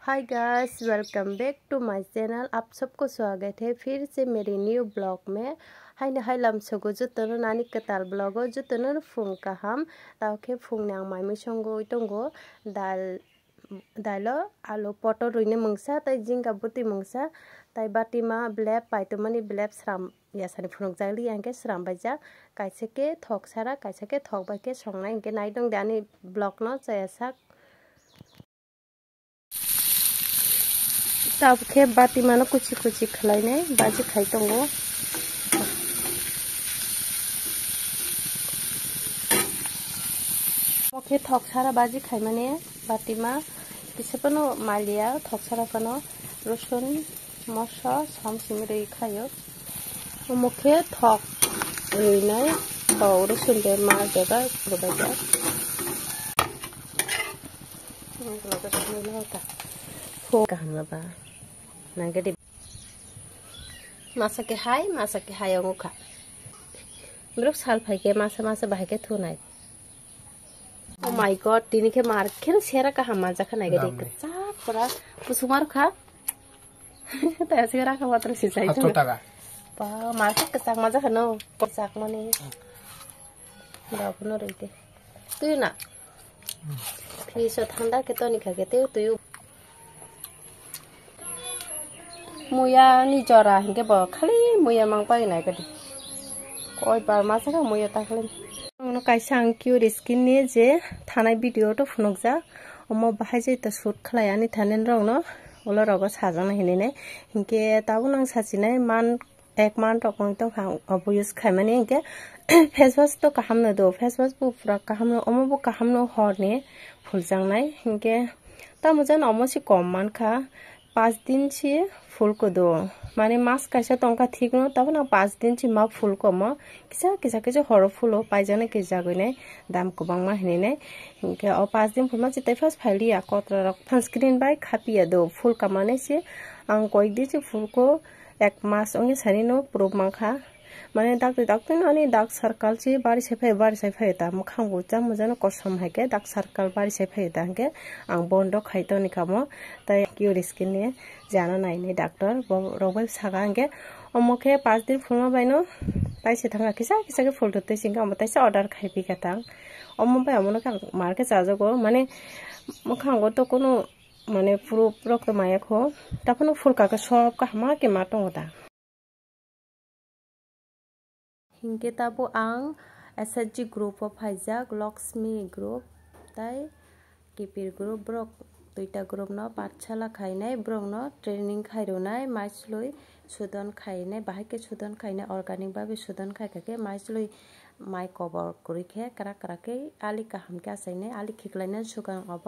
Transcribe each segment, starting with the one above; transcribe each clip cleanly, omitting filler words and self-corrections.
Hi guys, welcome back to my channel. आप सबको स्वागत है फिर से मेरे न्यू ब्लॉग में। हाय लमसगो जुतनो नानी कताल ब्लॉगो जुतनो फुंग कहम ताके फुंग नांग माइमी संगो इतंगो दालो आलू पटल रुइने मंगसा ताई जिंगा बुति मंगसा ताई बाटिमा ब्लेब पाइतमनि ब्लेब स्राम यासानि फुंग जागली आंके स्राम बाजा काइसेके थक सारा काइसेके थक बाके संनाय इनके नाइदं दानि ब्लॉग न जायासा तब के बाती मानो कुची खलाइने बाजी खाई तंगो ओके थक सारा बाजी खाई माने बाती मा किसेपनो मालिया थक सारा कनो रसुन मसा सम सिमरे खायो मुखे थक रुइनाय बाव रसुन दे मा देबा रुबायजा हो कहमबा नागेदि मासा के हाय अंगुखा ब्रुक साल फाइके मासा बाहायके थुनाय ओ माय गॉड दिनी के मारखेन सेरा का हमा जाखा नागेदि कच्चा परा पुसुमार खा तैसे राखा मात्र सिसाइ तो बा मारखे कच्चा मजा खनो पचाक मने दाबनो रइते तुय ना फ्रिज ठंडा के तो निखा के तुय मुया नि जरा हिंगे ब खाली मुया मांग पाइनाय गदि कय बार मासा मुया ताखले उनो काइसा आं क्यूर स्किन नि जे थानाय भिडियो तो फुनकजा अमो बाहाय जे त शूट खलायानि थानेन रंनो ओला रगो साजाना हिनेने हिंगे ताबो नां साजिनाय मान एक मान रकम तो अब यूज खायमाने हिंगे फेस वाश तो काहामनो दो फेस वाश बु पुरा काहामनो अमो बु काहामनो हरने फुलजांनाय हिंगे ता मुजन अमोसि कम मानखा 5 दिन छि फुल को दो माने मास कैसा टंका ठीक न तब ना 5 दिन छि मा फुल को म किसा हर फुलो पाइजाने के जागोने दाम को बांग मा हिने हिंगे अ 5 दिन फुल मा चिते फास फाइलिया कतरा रक सनस्क्रीन बाय खापिया दो फुल का माने से आं कोइ दि छि फुल को 1 मास ओंगे सानि नो प्रूफ माखा माने डाक्टर नानी डार्क सर्कल छि बारि से फै ता मखां बुजा मुजानो कसम हाके डार्क सर्कल बारि से फै ता के आं बन्द खाइतो निखामो ताय क्यूर स्किन ने जानो नाइने डॉक्टर रोबाय सागा के अमोके 5 दिन फुलमा बायनो ताइसे थांगा किसा के फुल दते सिंगा अम ताइसे ऑर्डर खाइपि काता अमो बाय अमनो का मार्के जाजगो माने मखां गो तो कोनो माने प्रूफ रक्त मायाखो ताफनो फुल का सब का मा के माटंगोदा हिंगे ताबो आं एसएचजी ग्रुप ऑफ हाइजाक लक्ष्मी ग्रुप ताई किपिर ग्रुप ब्रक दुइटा ग्रुप न पाठशाला खाइनाय ब्रक न ट्रेनिंग खाइरोनाय माइसलुइ सुदन खाइनाय बाहायके सुदन खाइनाय अर्गानिक बाबे सुदन खाइकाके माइसलुइ माइ कवर करिखे कराके आलि काहामके आसाइनाय आलि खिखलायनाय सुगां अब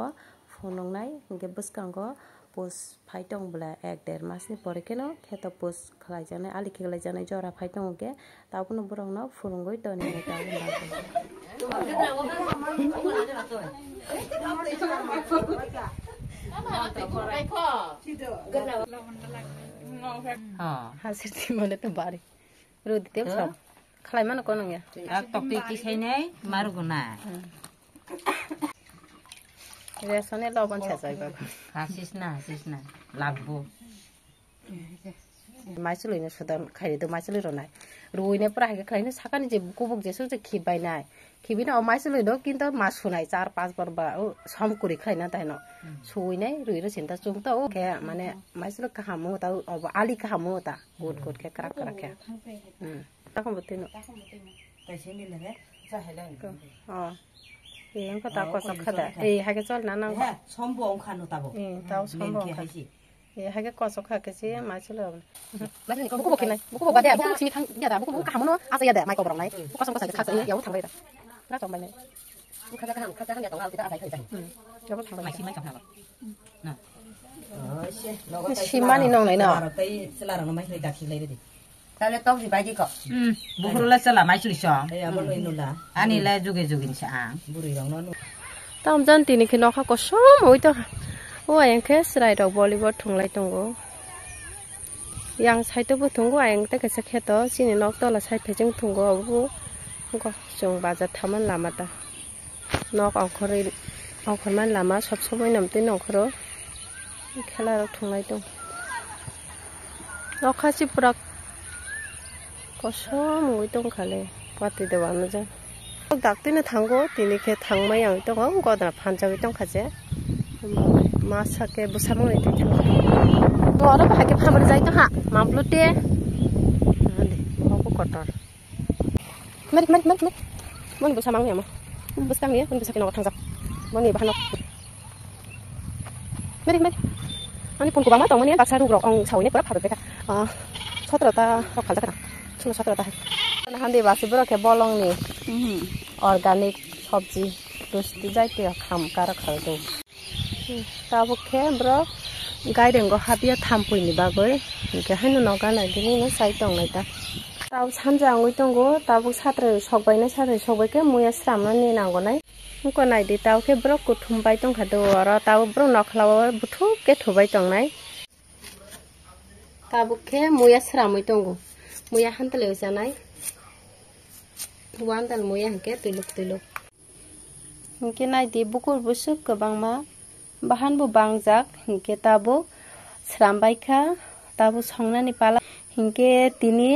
फनंनाय हिंगे बसकांगो पोस्ट फाइटं बला 1-1.5 मासनि परेकेनो खेतो पोस्ट खलाय जानाय आलि खिखलाय जानाय जरा फाइटं के ताबुनो बरंनो फुरुंगै तने हासिर मने त बारी रुदिते सब खलाय मानो कोन या टपि किसाइनाय मारुगुना रेसने लबन छासाइबा हासिसना लागबो माइसलुइनो सुदान खाइदो माइसलुइ रनाय रुइने पुरा हागे खाइनो साकानि जे गुबुक जेसो जे खिबायनाय खिबिना माइसलुइनो किन्तो मासुनाय 4-5 बार बा सम कुरि खाइना ताइनो सुइनाय रुइरो सिन्ता जुंता ओ के माने माइसलु काहामो ता अब आलि काहामो ता गुड के करा के ताखम बतिनो कैसे मिलले जाहेला एं का ताको सखदा ए हागे चल ना ना सम्बो अंखानो ताबो ताव सम्बो खाइसि ए हागे कसो खाके से माइसलो माने बुकु बकिनाय बुकु बादे बुकु सिनि थां यादा बुकु काहामनो आसा यादा माइको बरंनाय कसम कसम खासे याव थांबाय दा ना जंबायनाय खाजा खाम या दंगा बिदा आसाय खाइ जाय याव थांबाय माइसि माइ थांबाय ना सिमानि नंनाय ना तै सेलारनो माइ दाखिलाय रे ताले तब जि बाइदि क बुकुरला चला माइसुलिस ए आबो इनुला आनिला जुगे जुगिनसा बुरि रंनो ताम जान तिनि के नखा कसम ओइ त ओ आयंखे सराय द बॉलीवुड थंलाय दंगो yang साइतो बो थंगो आयं त केसे खेतो सिनि नक तला साइद फेजों थंगो अबो को जों बाजार थामन लामाता नक अंखरै अंखरमान लामा सब समय नमते नखरो खेला थुंलाय दं रखासि पुरा कसम मुइ दं खाले पाति देवानो जा डाक्टरनो थांगो दिनैखे थांबाय आं दं गदा फानजाबाय दंखाजे मा साके बुसामोनै थांगो गरो बाहागे फामर जाय दं हा मामब्लुते दे बाबु कटर मत मन बुसामां यामा बुसतां ने मन बुसाके न थांजा मनि बाहानो मरि अनि पुनको बामा दं मनि बाक्सा रुग्रक आं सावैने पुरा फाबबाय था 17टा रखाल जागोन 17टा हान्दे बासि बरके बलंनि अर्गानिक सब्जी दुस्ति जायते खाम कार खालदो ताबुखे ब्र गायदेंगो हाबिया थामपुइनि बागै इके हायनो नगा नायदिनि न साइ दंनायता ताव सानजा आंगै दंगो ताबु सात्र सकबायके मुया स्रामनानै नांगोनाय उनको नायदि तावखे ब्र कुथुमबाय दंखादो आरो ताव ब्र नखलाव बुथुके थुबाय दंनाय ताबुखे मुया स्रामै दंगो मुया हान्तले जानाय वानदाल मुया हंके तुलुक हंके नायदि बुकुर बुसुक गोबांमा बाहानबो बांजाक हंके ताबो स्रामबायखा ताबो संनानि पाला हंके तिनि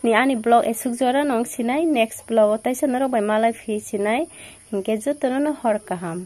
नि आनि ब्लग एसुक जरा नंसिनाय नेक्स्ट ब्लग ताइसन रबाय मालाय फिसिनाय हंके जतन हर काहाम।